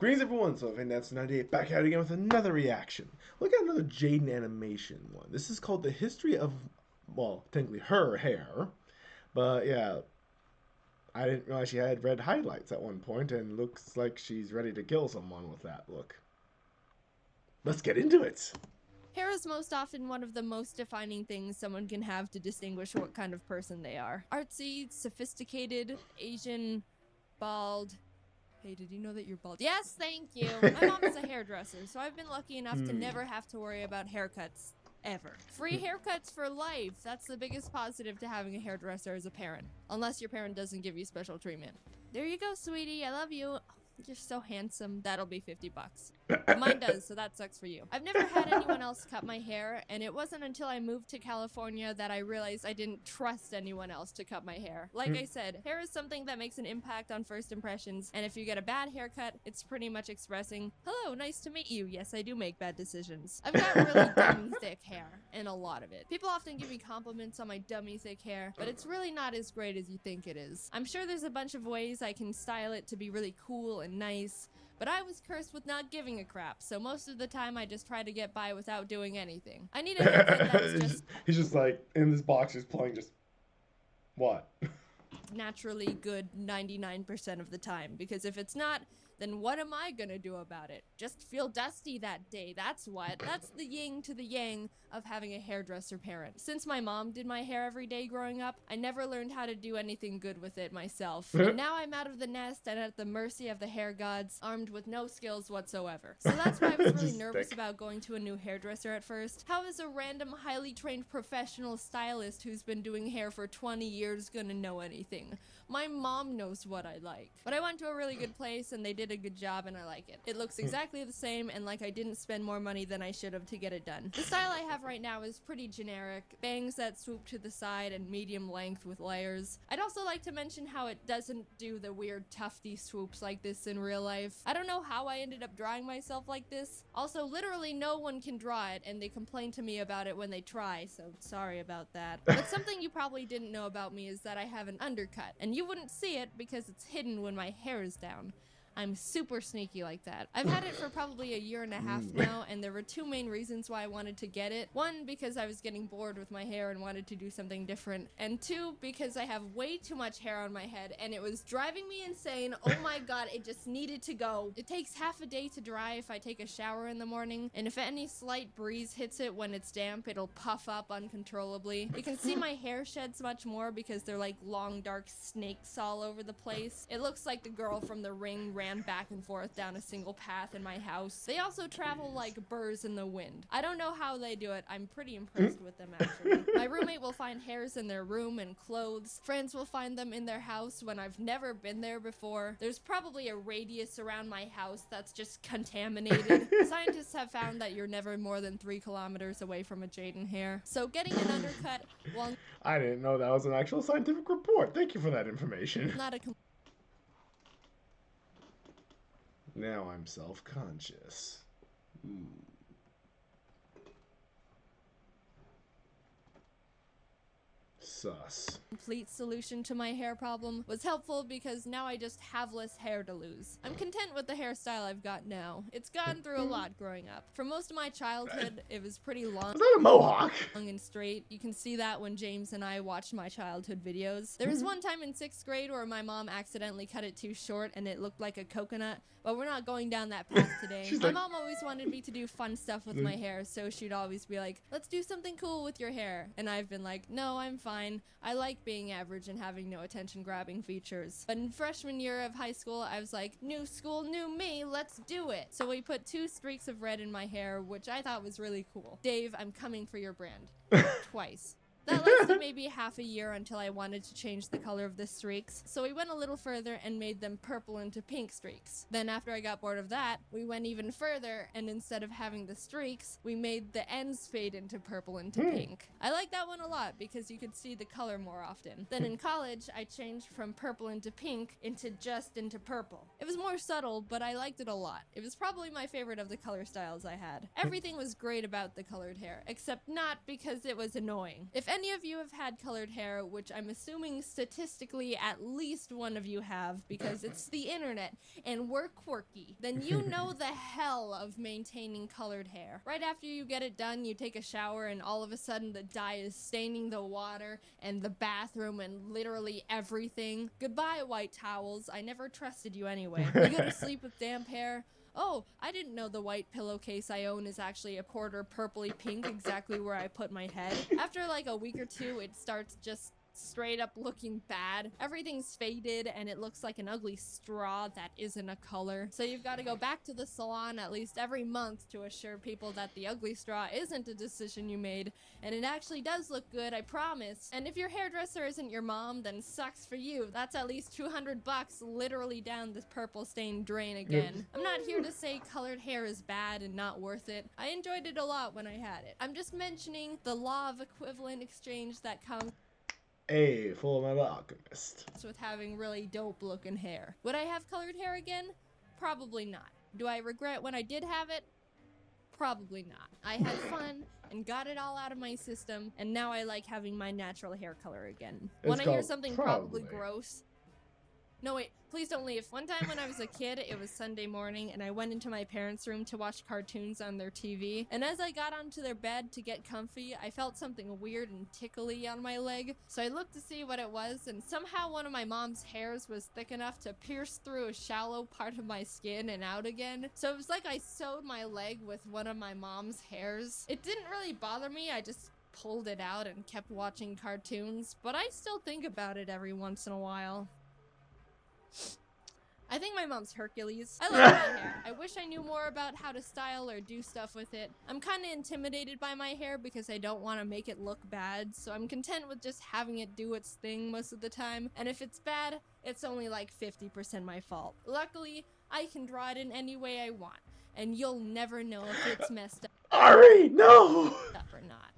Greetings everyone, so Fandancer98 back at it again with another reaction. Look at another Jaden animation one. This is called The History of, well, technically her hair. But yeah, I didn't realize she had red highlights at one point and looks like she's ready to kill someone with that look. Let's get into it. Hair is most often one of the most defining things someone can have to distinguish what kind of person they are. Artsy, sophisticated, Asian, bald. Hey, did you know that you're bald? Yes, thank you. My mom is a hairdresser, so I've been lucky enough to never have to worry about haircuts. Ever. Free haircuts for life. That's the biggest positive to having a hairdresser as a parent. Unless your parent doesn't give you special treatment. There you go, sweetie. I love you. You're so handsome. That'll be $50. Mine does, so that sucks for you. I've never had anyone else cut my hair, and it wasn't until I moved to California that I realized I didn't trust anyone else to cut my hair. Like I said, hair is something that makes an impact on first impressions, and if you get a bad haircut, it's pretty much expressing, hello, nice to meet you. Yes, I do make bad decisions. I've got really dummy thick hair, and a lot of it. People often give me compliments on my dummy thick hair, but it's really not as great as you think it is. I'm sure there's a bunch of ways I can style it to be really cool and nice, but I was cursed with not giving a crap, so most of the time I just try to get by without doing anything. I need a haircut that's just He's just like in this box, just playing just what? naturally good 99% of the time, because if it's not, then what am I gonna do about it? Just feel dusty that day, that's what. That's the yin to the yang of having a hairdresser parent. Since my mom did my hair every day growing up, I never learned how to do anything good with it myself. And now I'm out of the nest and at the mercy of the hair gods, armed with no skills whatsoever. So that's why I was really nervous about going to a new hairdresser at first. How is a random, highly trained professional stylist who's been doing hair for 20 years gonna know anything? My mom knows what I like. But I went to a really good place and they did a good job and I like it. It looks exactly the same and like I didn't spend more money than I should have to get it done. The style I have right now is pretty generic. Bangs that swoop to the side and medium length with layers. I'd also like to mention how it doesn't do the weird tufty swoops like this in real life. I don't know how I ended up drawing myself like this. Also, literally no one can draw it and they complain to me about it when they try, so sorry about that. But something you probably didn't know about me is that I have an undercut, and you wouldn't see it because it's hidden when my hair is down. I'm super sneaky like that. I've had it for probably a year and a half now, and there were two main reasons why I wanted to get it. One, because I was getting bored with my hair and wanted to do something different. And two, because I have way too much hair on my head, and it was driving me insane. Oh my god, it just needed to go. It takes half a day to dry if I take a shower in the morning, and if any slight breeze hits it when it's damp, it'll puff up uncontrollably. You can see my hair sheds much more because they're like long, dark snakes all over the place. It looks like the girl from The Ring ran back and forth down a single path in my house. They also travel like burrs in the wind. I don't know how they do it. I'm pretty impressed with them, actually. My roommate will find hairs in their room and clothes. Friends will find them in their house when I've never been there before. There's probably a radius around my house that's just contaminated. Scientists have found that you're never more than 3 kilometers away from a Jaden hair. So getting an undercut, while I didn't know that was an actual scientific report. Thank you for that information. not a Now I'm self-conscious. Sus. complete solution to my hair problem, was helpful because now I just have less hair to lose. I'm content with the hairstyle I've got now. It's gone through a lot growing up. For most of my childhood, it was pretty long Is that a mohawk? and straight. You can see that when James and I watched my childhood videos. There was one time in 6th grade where my mom accidentally cut it too short and it looked like a coconut, but we're not going down that path today. My mom always wanted me to do fun stuff with my hair, so she'd always be like, let's do something cool with your hair. And I've been like, no, I'm fine. I like being average and having no attention-grabbing features. But in freshman year of high school, I was like, new school, new me, let's do it. So we put 2 streaks of red in my hair, which I thought was really cool. Dave, I'm coming for your brand. Twice. That lasted maybe half a year until I wanted to change the color of the streaks, so we went a little further and made them purple into pink streaks. Then after I got bored of that, we went even further, and instead of having the streaks, we made the ends fade into purple into pink. I like that one a lot because you could see the color more often. Then in college, I changed from purple into pink into purple. It was more subtle, but I liked it a lot. It was probably my favorite of the color styles I had. Everything was great about the colored hair, except not because it was annoying. If any of you have had colored hair, which I'm assuming statistically at least one of you have because it's the internet and we're quirky, then you know the hell of maintaining colored hair. Right after you get it done, you take a shower and all of a sudden the dye is staining the water and the bathroom and literally everything. Goodbye, white towels. I never trusted you anyway. You go to sleep with damp hair. Oh, I didn't know the white pillowcase I own is actually a quarter purpley pink, exactly where I put my head. After like a week or two, it starts just straight up looking bad. Everything's faded and it looks like an ugly straw that isn't a color. So you've got to go back to the salon at least every month to assure people that the ugly straw isn't a decision you made and it actually does look good, I promise. And if your hairdresser isn't your mom, then sucks for you. That's at least $200 literally down this purple stained drain again. I'm not here to say colored hair is bad and not worth it. I enjoyed it a lot when I had it. I'm just mentioning the law of equivalent exchange that comes Full Metal Alchemist. with having really dope looking hair. Would I have colored hair again? Probably not. Do I regret when I did have it? Probably not. I had fun and got it all out of my system, and now I like having my natural hair color again. Want to hear called something probably gross? No, wait, please don't leave. One time when I was a kid, it was Sunday morning, and I went into my parents' room to watch cartoons on their TV. And as I got onto their bed to get comfy, I felt something weird and tickly on my leg. So I looked to see what it was, and somehow one of my mom's hairs was thick enough to pierce through a shallow part of my skin and out again. So it was like I sewed my leg with one of my mom's hairs. It didn't really bother me, I just pulled it out and kept watching cartoons, but I still think about it every once in a while. I think my mom's Hercules. I love my hair. I wish I knew more about how to style or do stuff with it. I'm kind of intimidated by my hair because I don't want to make it look bad, so I'm content with just having it do its thing most of the time. And if it's bad, it's only like 50% my fault. Luckily, I can draw it in any way I want, and you'll never know if it's messed Ari, no! up or not.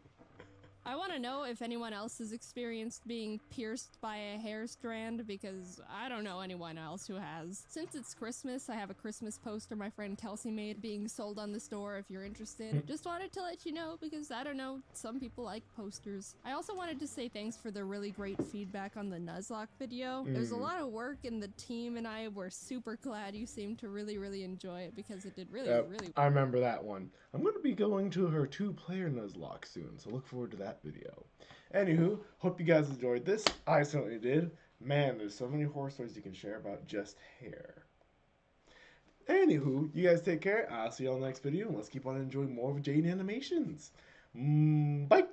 I want to know if anyone else has experienced being pierced by a hair strand, because I don't know anyone else who has. Since it's Christmas, I have a Christmas poster my friend Kelsey made being sold on the store if you're interested. Just wanted to let you know because, I don't know, some people like posters. I also wanted to say thanks for the really great feedback on the Nuzlocke video. There's a lot of work and the team and I were super glad you seemed to really enjoy it because it did really I remember that one. I'm going to be going to her 2-player Nuzlocke soon, so look forward to that video. Anywho, hope you guys enjoyed this. I certainly did. Man, there's so many horror stories you can share about just hair. Anywho, you guys take care. I'll see you all in the next video, and let's keep on enjoying more of Jade Animations. Bye!